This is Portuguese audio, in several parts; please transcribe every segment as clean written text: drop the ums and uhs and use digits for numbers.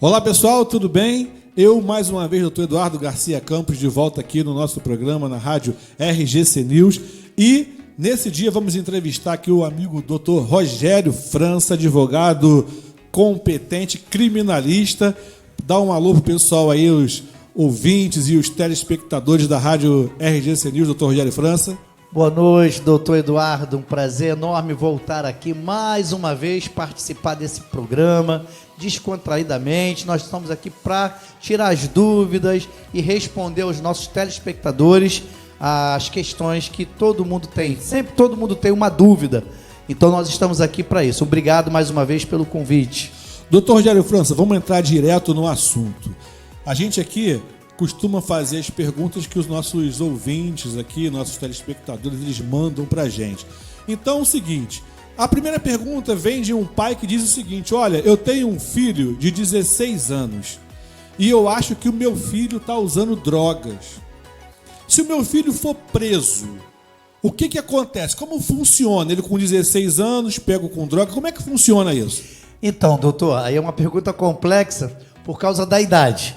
Olá pessoal, tudo bem? Eu, mais uma vez, Dr. Eduardo Garcia Campos, de volta aqui no nosso programa, na rádio RGC News. E nesse dia vamos entrevistar aqui o amigo Dr. Rogério França, advogado competente, criminalista. Dá um alô pro pessoal aí, os ouvintes e os telespectadores da rádio RGC News, Dr. Rogério França. Boa noite, doutor Eduardo. Um prazer enorme voltar aqui mais uma vez, participar desse programa descontraidamente. Nós estamos aqui para tirar as dúvidas e responder aos nossos telespectadores as questões que todo mundo tem. Sempre todo mundo tem uma dúvida. Então nós estamos aqui para isso. Obrigado mais uma vez pelo convite. Doutor Rogério França, vamos entrar direto no assunto. A gente aqui costuma fazer as perguntas que os nossos ouvintes aqui, nossos telespectadores, eles mandam pra gente. Então é o seguinte, a primeira pergunta vem de um pai que diz o seguinte: olha, eu tenho um filho de 16 anos e eu acho que o meu filho está usando drogas. Se o meu filho for preso, o que acontece? Como funciona? Ele com 16 anos, pego com droga, como é que funciona isso? Então, doutor, aí é uma pergunta complexa por causa da idade,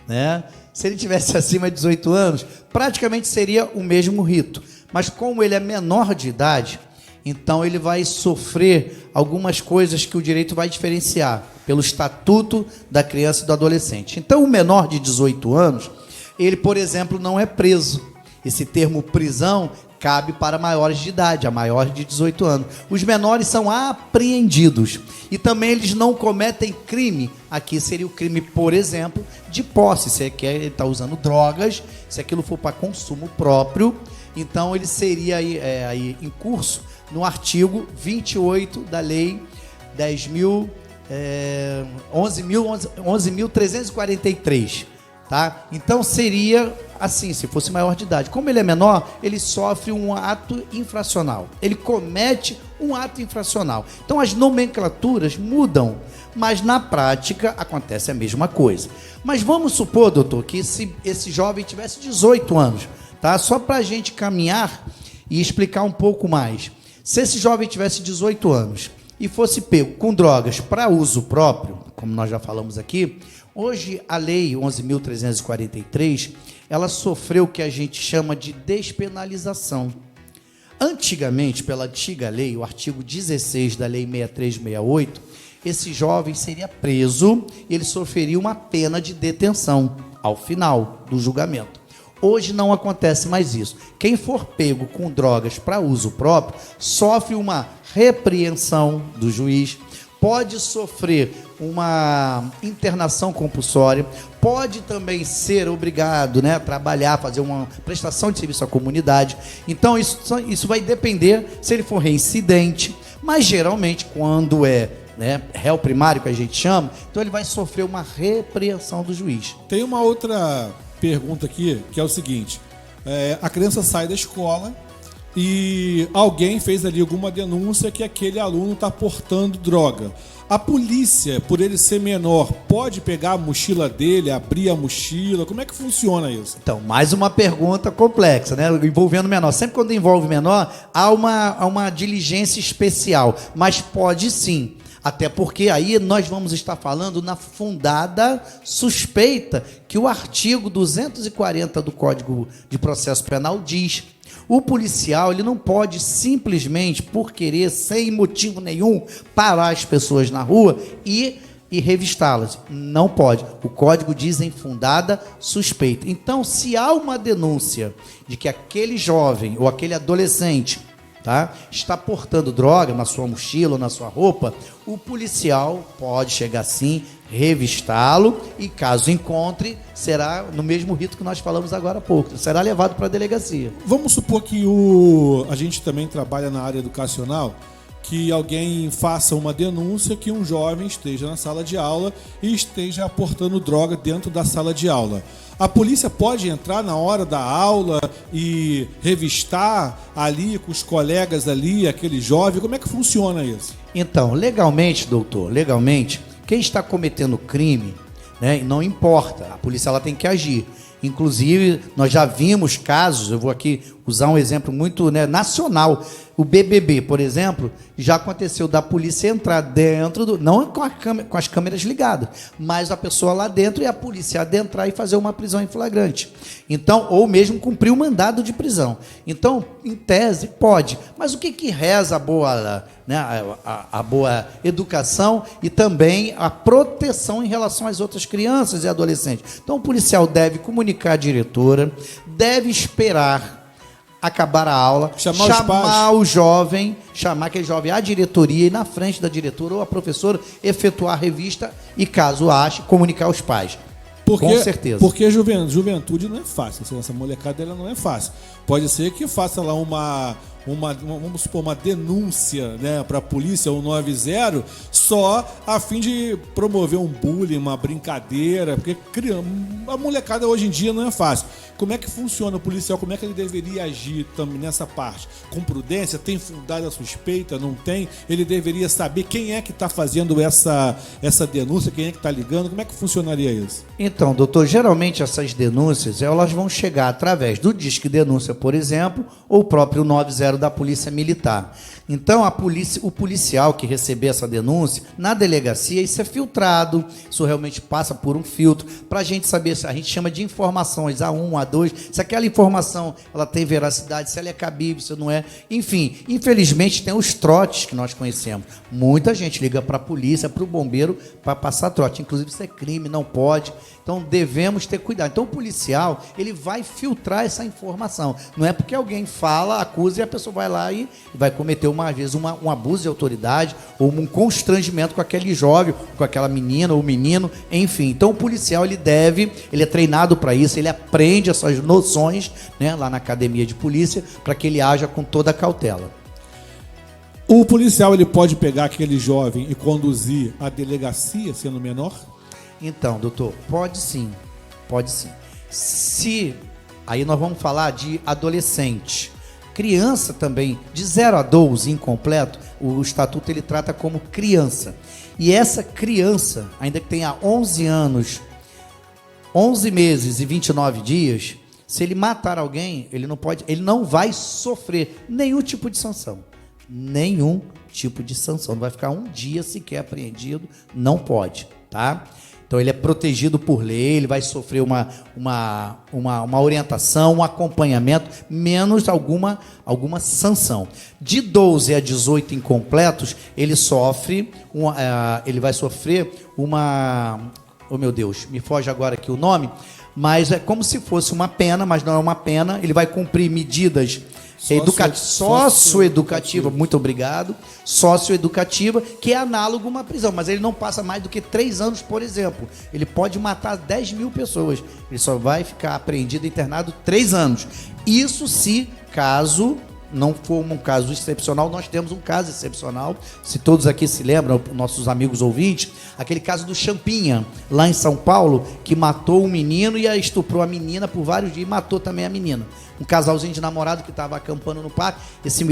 né? Se ele tivesse acima de 18 anos, praticamente seria o mesmo rito. Mas como ele é menor de idade, então ele vai sofrer algumas coisas que o direito vai diferenciar pelo Estatuto da Criança e do Adolescente. Então o menor de 18 anos, ele, por exemplo, não é preso. Esse termo prisão cabe para maiores de idade, a maiores de 18 anos. Os menores são apreendidos. E também eles não cometem crime. Aqui seria o crime, por exemplo, de posse. Se ele está usando drogas, se aquilo for para consumo próprio, então ele seria aí em curso no artigo 28 da Lei 11.343. Tá? Então seria assim, se fosse maior de idade. Como ele é menor, ele sofre um ato infracional. Ele comete um ato infracional. Então as nomenclaturas mudam, mas na prática acontece a mesma coisa. Mas vamos supor, doutor, que esse jovem tivesse 18 anos, tá? Só para a gente caminhar e explicar um pouco mais. Se esse jovem tivesse 18 anos e fosse pego com drogas para uso próprio, como nós já falamos aqui, hoje a Lei 11.343, ela sofreu o que a gente chama de despenalização. Antigamente, pela antiga lei, o artigo 16 da Lei 6368, esse jovem seria preso e ele sofreria uma pena de detenção ao final do julgamento. Hoje não acontece mais isso. Quem for pego com drogas para uso próprio sofre uma repreensão do juiz, pode sofrer uma internação compulsória, pode também ser obrigado, né, a trabalhar, fazer uma prestação de serviço à comunidade. Então isso vai depender se ele for reincidente, mas geralmente quando é, né, réu primário, que a gente chama, então ele vai sofrer uma repreensão do juiz. Tem uma outra pergunta aqui, que é o seguinte: a criança sai da escola e alguém fez ali alguma denúncia que aquele aluno está portando droga. A polícia, por ele ser menor, pode pegar a mochila dele, abrir a mochila? Como é que funciona isso? Então, mais uma pergunta complexa, né? Envolvendo menor. Sempre quando envolve menor, há uma diligência especial, mas pode sim. Até porque aí nós vamos estar falando na fundada suspeita que o artigo 240 do Código de Processo Penal diz. O policial, ele não pode simplesmente, por querer, sem motivo nenhum, parar as pessoas na rua e revistá-las. Não pode. O código diz em fundada suspeita. Então, se há uma denúncia de que aquele jovem ou aquele adolescente, tá, está portando droga na sua mochila ou na sua roupa, o policial pode chegar sim, revistá-lo e, caso encontre, será no mesmo rito que nós falamos agora há pouco, será levado para a delegacia. Vamos supor que a gente também trabalha na área educacional, que alguém faça uma denúncia que um jovem esteja na sala de aula e esteja aportando droga dentro da sala de aula. A polícia pode entrar na hora da aula e revistar ali com os colegas ali, aquele jovem? Como é que funciona isso? Então, legalmente, doutor, quem está cometendo crime, né, não importa, a polícia ela tem que agir. Inclusive, nós já vimos casos, eu vou aqui usar um exemplo muito, né, nacional. O BBB, por exemplo, já aconteceu da polícia entrar dentro do... Não com as câmeras ligadas, mas a pessoa lá dentro e a polícia adentrar e fazer uma prisão em flagrante. Então, ou mesmo cumprir o mandado de prisão. Então, em tese, pode. Mas o que reza a boa, né, a boa educação e também a proteção em relação às outras crianças e adolescentes? Então, o policial deve comunicar a diretora, deve esperar acabar a aula, chamar o jovem, chamar aquele jovem à diretoria e na frente da diretora ou a professora efetuar a revista e, caso ache, comunicar aos pais. Com certeza. Porque juventude não é fácil. Essa molecada ela não é fácil. Pode ser que faça lá vamos supor, uma denúncia, né, para a polícia, o 90, só a fim de promover um bullying, uma brincadeira, porque a molecada hoje em dia não é fácil. Como é que funciona o policial? Como é que ele deveria agir também nessa parte? Com prudência? Tem fundada a suspeita? Não tem? Ele deveria saber quem é que está fazendo essa denúncia, quem é que está ligando? Como é que funcionaria isso? Então, doutor, geralmente essas denúncias elas vão chegar através do Disque Denúncia, por exemplo, ou o próprio 90 da Polícia Militar. Então, o policial que receber essa denúncia, na delegacia, isso é filtrado, isso realmente passa por um filtro, para a gente saber, a gente chama de informações, A1, A2, se aquela informação ela tem veracidade, se ela é cabível, se não é. Enfim, infelizmente tem os trotes que nós conhecemos. Muita gente liga para a polícia, para o bombeiro, para passar trote. Inclusive, isso é crime, não pode. Então, devemos ter cuidado. Então, o policial, ele vai filtrar essa informação. Não é porque alguém fala, acusa, e a pessoa vai lá e vai cometer, às vezes, um abuso de autoridade ou um constrangimento com aquele jovem, com aquela menina ou menino, enfim. Então, o policial, ele é treinado para isso, ele aprende essas noções, né, lá na academia de polícia, para que ele haja com toda a cautela. O policial, ele pode pegar aquele jovem e conduzir à delegacia, sendo menor? Então, doutor, pode sim. Aí nós vamos falar de adolescente. Criança também, de 0 a 12, incompleto, o estatuto ele trata como criança. E essa criança, ainda que tenha 11 anos, 11 meses e 29 dias, se ele matar alguém, ele não vai sofrer nenhum tipo de sanção. Nenhum tipo de sanção. Não vai ficar um dia sequer apreendido, não pode, tá? Então ele é protegido por lei, ele vai sofrer uma orientação, um acompanhamento, menos alguma sanção. De 12 a 18 incompletos, ele vai sofrer uma... Oh, meu Deus, me foge agora aqui o nome, mas é como se fosse uma pena, mas não é uma pena, ele vai cumprir medidas socioeducativa, muito obrigado, socioeducativa, que é análogo a uma prisão, mas ele não passa mais do que 3 anos, por exemplo. Ele pode matar 10 mil pessoas, ele só vai ficar apreendido e internado 3 anos. Isso se, caso não for um caso excepcional, nós temos um caso excepcional, se todos aqui se lembram, nossos amigos ouvintes, aquele caso do Champinha, lá em São Paulo, que matou um menino e estuprou a menina por vários dias e matou também a menina. Um casalzinho de namorado que estava acampando no parque, esse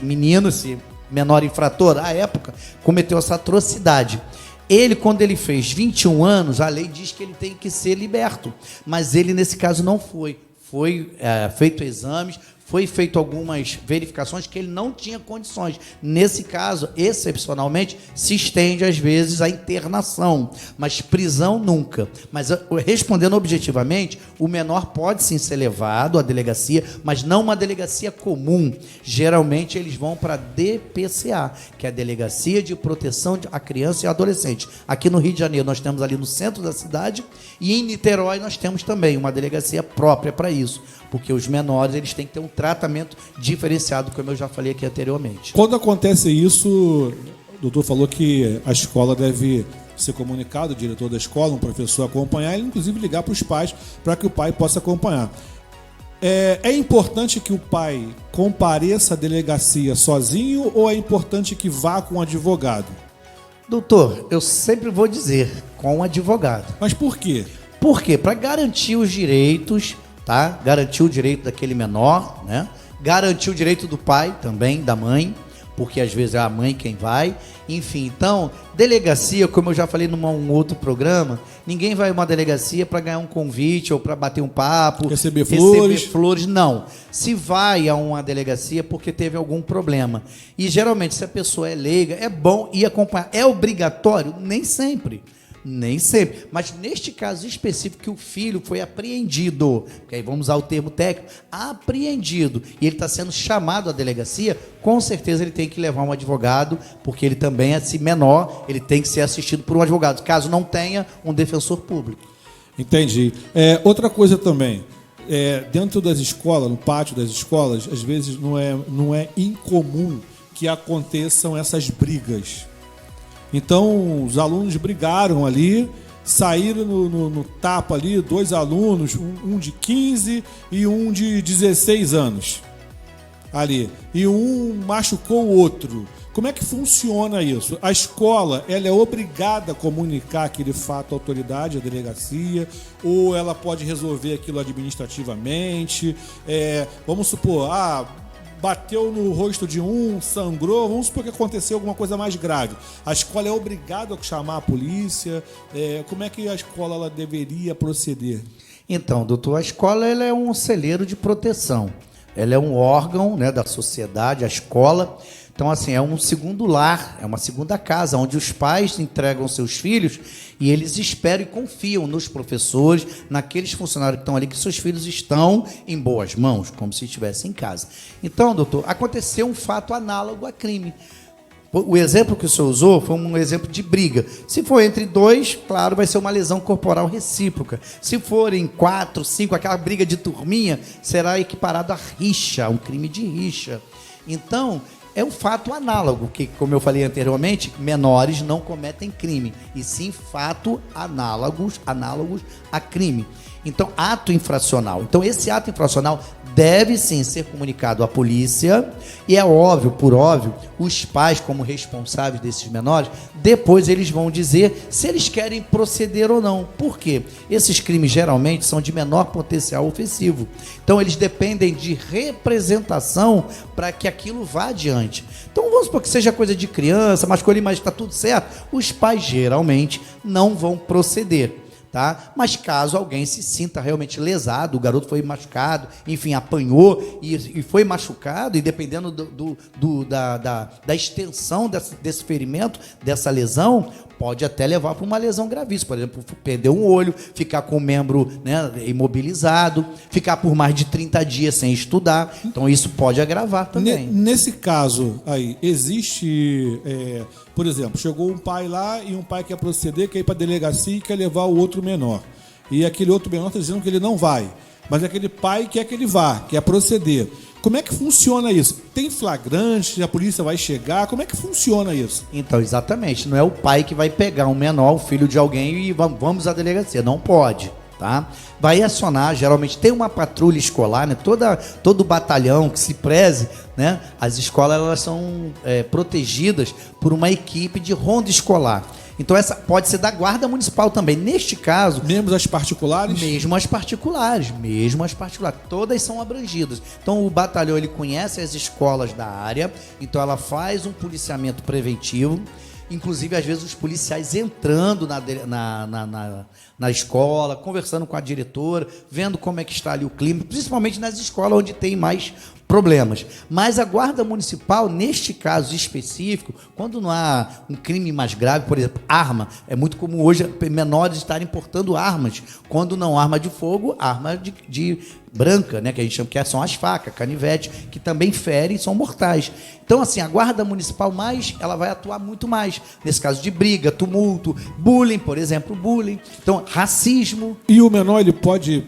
menino, esse menor infrator, à época, cometeu essa atrocidade. Ele, quando ele fez 21 anos, a lei diz que ele tem que ser liberto, mas ele, nesse caso, não foi. Foi feito exames, foi feito algumas verificações que ele não tinha condições. Nesse caso, excepcionalmente, se estende às vezes a internação, mas prisão nunca. Mas respondendo objetivamente, o menor pode sim ser levado à delegacia, mas não uma delegacia comum. Geralmente eles vão para a DPCA, que é a Delegacia de Proteção à Criança e Adolescente. Aqui no Rio de Janeiro nós temos ali no centro da cidade e em Niterói nós temos também uma delegacia própria para isso, porque os menores eles têm que ter um tratamento diferenciado, como eu já falei aqui anteriormente. Quando acontece isso, o doutor falou que a escola deve ser comunicada, o diretor da escola, um professor acompanhar, e inclusive ligar para os pais, para que o pai possa acompanhar. É importante que o pai compareça à delegacia sozinho ou é importante que vá com um advogado? Doutor, eu sempre vou dizer, com um advogado. Mas por quê? Por quê? Para garantir os direitos, tá? Garantir o direito daquele menor, né? Garantir o direito do pai também, da mãe, porque às vezes é a mãe quem vai. Enfim, então, delegacia, como eu já falei num outro programa, ninguém vai a uma delegacia para ganhar um convite ou para bater um papo, receber flores, não. Se vai a uma delegacia porque teve algum problema. E geralmente, se a pessoa é leiga, é bom ir acompanhar. É obrigatório? Nem sempre. Nem sempre, mas neste caso específico que o filho foi apreendido, porque aí vamos usar o termo técnico, apreendido, e ele está sendo chamado à delegacia, com certeza ele tem que levar um advogado, porque ele também é menor, ele tem que ser assistido por um advogado, caso não tenha um defensor público. Entendi. Outra coisa também, dentro das escolas, no pátio das escolas, às vezes não é incomum que aconteçam essas brigas. Então, os alunos brigaram ali, saíram no tapa ali, 2 alunos, um de 15 e um de 16 anos ali. E um machucou o outro. Como é que funciona isso? A escola, ela é obrigada a comunicar aquele fato à autoridade, à delegacia, ou ela pode resolver aquilo administrativamente? Vamos supor, bateu no rosto de um, sangrou, vamos supor que aconteceu alguma coisa mais grave. A escola é obrigada a chamar a polícia? Como é que a escola ela deveria proceder? Então, doutor, a escola ela é um celeiro de proteção. Ela é um órgão, né, da sociedade, a escola. Então, assim, é um segundo lar, é uma segunda casa, onde os pais entregam seus filhos e eles esperam e confiam nos professores, naqueles funcionários que estão ali, que seus filhos estão em boas mãos, como se estivessem em casa. Então, doutor, aconteceu um fato análogo a crime. O exemplo que o senhor usou foi um exemplo de briga. Se for entre 2, claro, vai ser uma lesão corporal recíproca. Se for em 4, 5, aquela briga de turminha, será equiparado a rixa, um crime de rixa. Então, é um fato análogo, que, como eu falei anteriormente, menores não cometem crime, e sim fato análogos a crime. Então, ato infracional. Então, esse ato infracional deve sim ser comunicado à polícia, e é óbvio, por óbvio, os pais, como responsáveis desses menores, depois eles vão dizer se eles querem proceder ou não. Por quê? Esses crimes geralmente são de menor potencial ofensivo. Então, eles dependem de representação para que aquilo vá adiante. Então, vamos supor que seja coisa de criança, masculino, mas está tudo certo. Os pais geralmente não vão proceder. Tá? Mas caso alguém se sinta realmente lesado, o garoto foi machucado, enfim, apanhou e foi machucado, e dependendo da extensão desse ferimento, dessa lesão, pode até levar para uma lesão gravíssima. Por exemplo, perder um olho, ficar com o membro, né, imobilizado, ficar por mais de 30 dias sem estudar. Então, isso pode agravar também. Nesse caso aí, existe... por exemplo, chegou um pai lá e um pai quer proceder, quer ir para a delegacia e quer levar o outro menor. E aquele outro menor está dizendo que ele não vai. Mas aquele pai quer que ele vá, quer proceder. Como é que funciona isso? Tem flagrante? A polícia vai chegar? Como é que funciona isso? Então, exatamente. Não é o pai que vai pegar um menor, o filho de alguém, e vamos à delegacia. Não pode. Tá? Vai acionar, geralmente tem uma patrulha escolar, né? Todo batalhão que se preze, né? As escolas elas são protegidas por uma equipe de ronda escolar. Então essa pode ser da guarda municipal também. Neste caso, mesmo as particulares? Mesmo as particulares. Todas são abrangidas. Então o batalhão ele conhece as escolas da área, então ela faz um policiamento preventivo. Inclusive, às vezes, os policiais entrando na escola, conversando com a diretora, vendo como é que está ali o clima, principalmente nas escolas onde tem mais problemas. Mas a Guarda Municipal, neste caso específico, quando não há um crime mais grave, por exemplo, arma, é muito comum hoje menores estarem portando armas. Quando não arma de fogo, arma de branca, né, que a gente chama, que são as facas, canivete, que também ferem e são mortais. Então, assim, a Guarda Municipal ela vai atuar muito mais nesse caso de briga, tumulto, bullying, por exemplo, então, racismo. E o menor, ele pode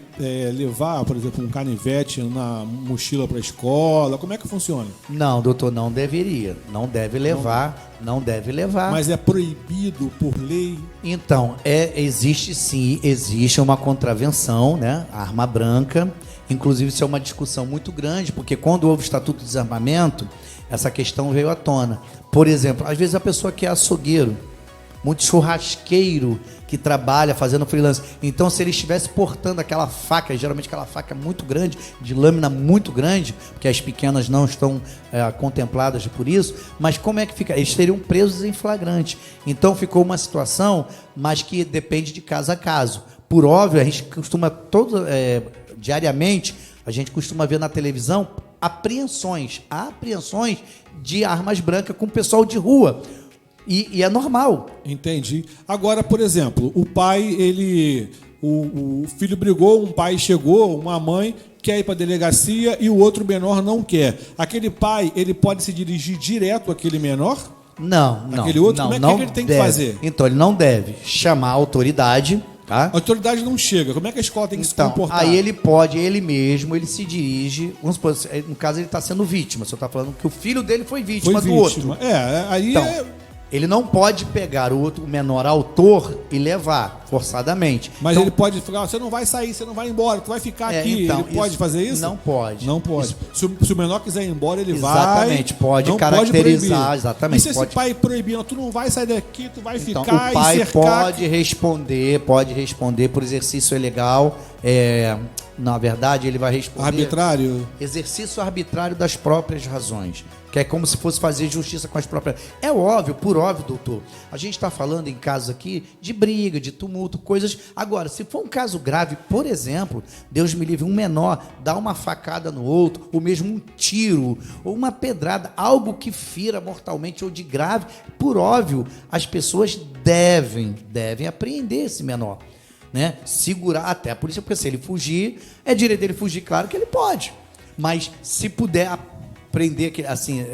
levar, por exemplo, um canivete na mochila para a escola? Como é que funciona? Não, doutor, não deveria. Não deve levar. Mas é proibido por lei? Então, existe uma contravenção, né? A arma branca. Inclusive, isso é uma discussão muito grande, porque quando houve o Estatuto de Desarmamento, essa questão veio à tona. Por exemplo, às vezes a pessoa que é açougueiro, muito churrasqueiro que trabalha fazendo freelance. Então, se ele estivesse portando aquela faca, geralmente aquela faca muito grande, de lâmina muito grande, porque as pequenas não estão contempladas por isso, mas como é que fica? Eles seriam presos em flagrante. Então, ficou uma situação, mas que depende de caso a caso. Por óbvio, a gente costuma, diariamente, a gente costuma ver na televisão apreensões de armas brancas com o pessoal de rua. E é normal. Entendi. Agora, por exemplo, o pai, o filho brigou, um pai chegou, uma mãe quer ir para a delegacia e o outro menor não quer. Aquele pai, ele pode se dirigir direto àquele menor? Não. Aquele outro, como é que ele tem que fazer? Então, ele não deve chamar a autoridade. Tá? A autoridade não chega. Como é que a escola tem que se comportar? Aí ele pode, ele mesmo, ele se dirige. Vamos supor, no caso, ele está sendo vítima. Você está falando que o filho dele foi vítima do outro. Aí então, ele não pode pegar o menor autor e levar forçadamente. Mas então, ele pode falar, você não vai sair, você não vai embora, tu vai ficar aqui. Então, ele pode fazer isso? Não pode. Não pode. Se o menor quiser ir embora, ele vai. Exatamente, pode não caracterizar. Pode exatamente. E se esse pai proibir, tu não vai sair daqui, tu vai então, ficar o pai e cercar... pode responder por exercício ilegal. Na verdade, ele vai responder... Arbitrário? Exercício arbitrário das próprias razões. Que é como se fosse fazer justiça com as próprias... É óbvio, por óbvio, doutor. A gente está falando em casos aqui de briga, de tumulto, coisas... Agora, se for um caso grave, por exemplo, Deus me livre, um menor dá uma facada no outro, ou mesmo um tiro, ou uma pedrada, algo que fira mortalmente ou de grave, por óbvio, as pessoas devem apreender esse menor. Né? Segurar até a polícia, porque se ele fugir, é direito dele fugir, claro que ele pode. Mas se puder prender, assim,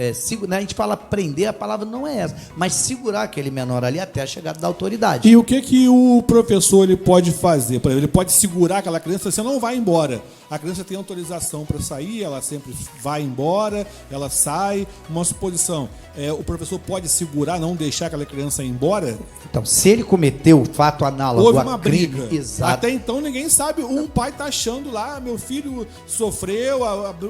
a gente fala prender, a palavra não é essa, mas segurar aquele menor ali até a chegada da autoridade. E o que o professor ele pode fazer? Por exemplo, ele pode segurar aquela criança, você não vai embora. A criança tem autorização para sair, ela sempre vai embora, ela sai. Uma suposição, o professor pode segurar, não deixar aquela criança ir embora? Então, se ele cometeu o fato análogo houve uma briga. Exato. Até então ninguém sabe, um pai tá achando lá, meu filho sofreu,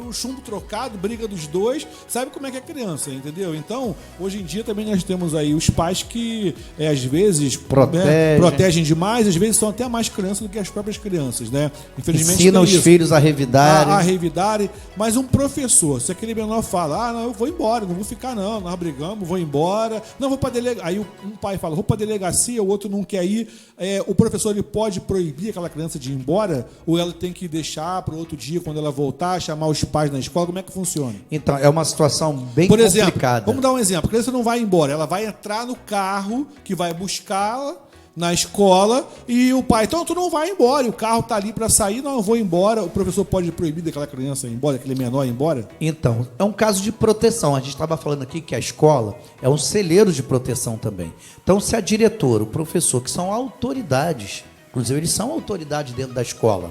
o chumbo trocado, briga dos dois, sabe como é que é a criança, entendeu? Então, hoje em dia também nós temos aí os pais que às vezes protegem demais, às vezes são até mais crianças do que as próprias crianças, né? Infelizmente ensinam os filhos a revidarem. A revidarem, mas um professor, se aquele menor fala, não, eu vou embora, não vou ficar não, nós brigamos, vou embora, não vou para delegacia, aí um pai fala, vou para delegacia, o outro não quer ir, o professor ele pode proibir aquela criança de ir embora, ou ela tem que deixar para o outro dia, quando ela voltar, chamar os pais na escola, como é que funciona? Então, é uma situação bem Por exemplo, complicada. Vamos dar um exemplo, a criança não vai embora, ela vai entrar no carro que vai buscá-la na escola e o pai, então tu não vai embora, o carro tá ali para sair, não, eu vou embora, o professor pode proibir daquela criança ir embora, aquele menor ir embora? Então, é um caso de proteção, a gente estava falando aqui que a escola é um celeiro de proteção também, então se a diretora, o professor, que são autoridades, inclusive eles são autoridades dentro da escola,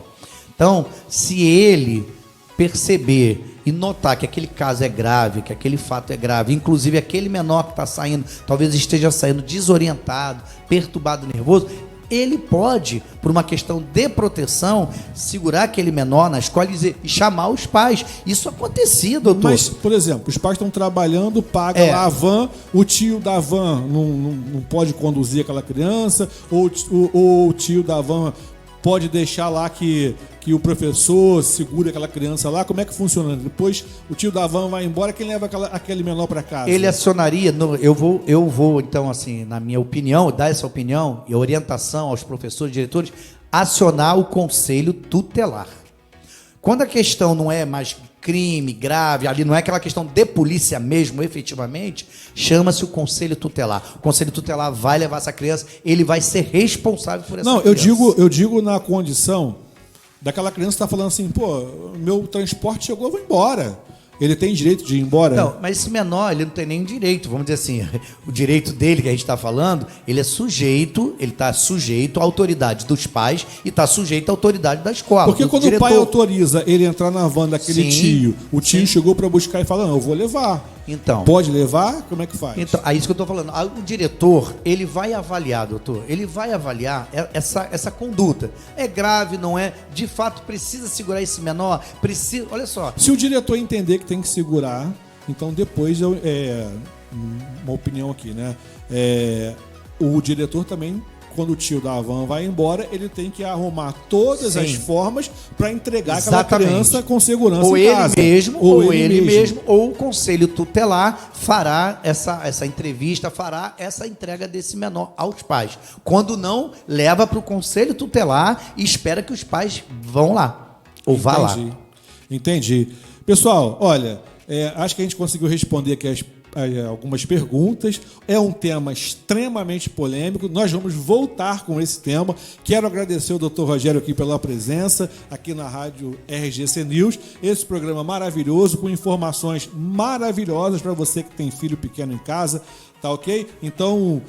então se ele perceber e notar que aquele caso é grave, que aquele fato é grave, inclusive aquele menor que está saindo, talvez esteja saindo desorientado, perturbado, nervoso, ele pode, por uma questão de proteção, segurar aquele menor na escola e chamar os pais. Isso acontecia, doutor. Mas, por exemplo, os pais estão trabalhando, pagam lá a van, o tio da van não pode conduzir aquela criança, ou o tio da van pode deixar lá que o professor segura aquela criança lá. Como é que funciona? Depois o tio da van vai embora, quem leva aquele menor para casa? Ele acionaria, eu vou então, assim, na minha opinião, dar essa opinião e orientação aos professores e diretores, acionar o conselho tutelar. Quando a questão não é mais crime grave, ali não é aquela questão de polícia mesmo, efetivamente, chama-se o conselho tutelar. O conselho tutelar vai levar essa criança, ele vai ser responsável por essa criança. Não, eu digo na condição daquela criança que está falando assim, meu transporte chegou, eu vou embora. Ele tem direito de ir embora? Não, mas esse menor, ele não tem nenhum direito, vamos dizer assim, o direito dele que a gente está falando, ele está sujeito à autoridade dos pais e está sujeito à autoridade da escola. Porque quando o pai autoriza ele entrar na van daquele tio, o tio chegou para buscar e falou, não, eu vou levar. Então, pode levar? Como é que faz? Então, é isso que eu estou falando. O diretor, ele vai avaliar, doutor, ele vai avaliar essa conduta. É grave, não é? De fato, precisa segurar esse menor? Precisa, olha só. Se o diretor entender que tem que segurar, então depois, uma opinião aqui, né? o diretor também, quando o tio da van vai embora, ele tem que arrumar todas as formas para entregar aquela criança com segurança ou em ele casa. Mesmo, ou ele mesmo, ou o conselho tutelar fará essa entrevista, fará essa entrega desse menor aos pais. Quando não, leva para o conselho tutelar e espera que os pais vão lá, ou vá lá. Entendi. Pessoal, olha, acho que a gente conseguiu responder aqui algumas perguntas. É um tema extremamente polêmico. Nós vamos voltar com esse tema. Quero agradecer ao Dr. Rogério aqui pela presença aqui na rádio RGC News. Esse programa maravilhoso, com informações maravilhosas para você que tem filho pequeno em casa, tá ok? Então,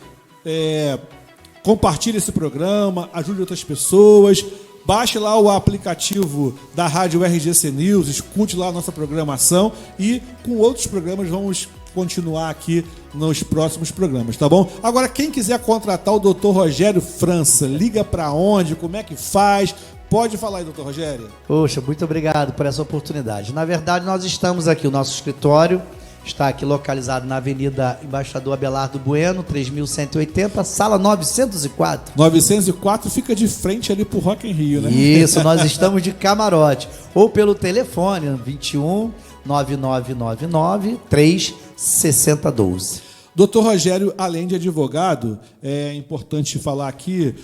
compartilhe esse programa, ajude outras pessoas. Baixe lá o aplicativo da rádio RGC News, escute lá a nossa programação e com outros programas vamos continuar aqui nos próximos programas, tá bom? Agora, quem quiser contratar o Dr. Rogério França, liga para onde, como é que faz? Pode falar aí, Dr. Rogério. Poxa, muito obrigado por essa oportunidade. Na verdade, nós estamos aqui, o nosso escritório está aqui localizado na Avenida Embaixador Abelardo Bueno, 3180, sala 904. 904 fica de frente ali pro Rock in Rio, né? Isso, nós estamos de camarote. Ou pelo telefone, 21 9999 36012. Dr. Rogério, além de advogado, é importante falar aqui,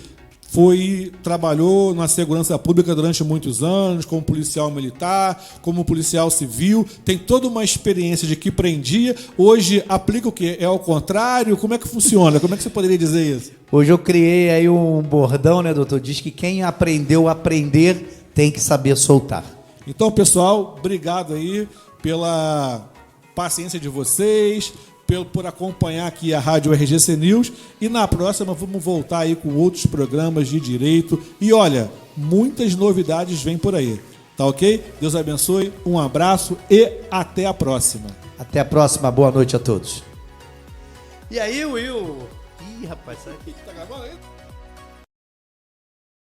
trabalhou na segurança pública durante muitos anos, como policial militar, como policial civil, tem toda uma experiência de que prendia, hoje aplica o quê? É ao contrário? Como é que funciona? Como é que você poderia dizer isso? Hoje eu criei aí um bordão, né, doutor? Diz que quem aprendeu a aprender tem que saber soltar. Então, pessoal, obrigado aí pela paciência de vocês, por acompanhar aqui a Rádio RGC News, e na próxima vamos voltar aí com outros programas de direito e olha, muitas novidades vêm por aí, tá ok? Deus abençoe, um abraço e até a próxima. Até a próxima, boa noite a todos. E aí, Will? Ih, rapaz, sabe o que tá gravando aí?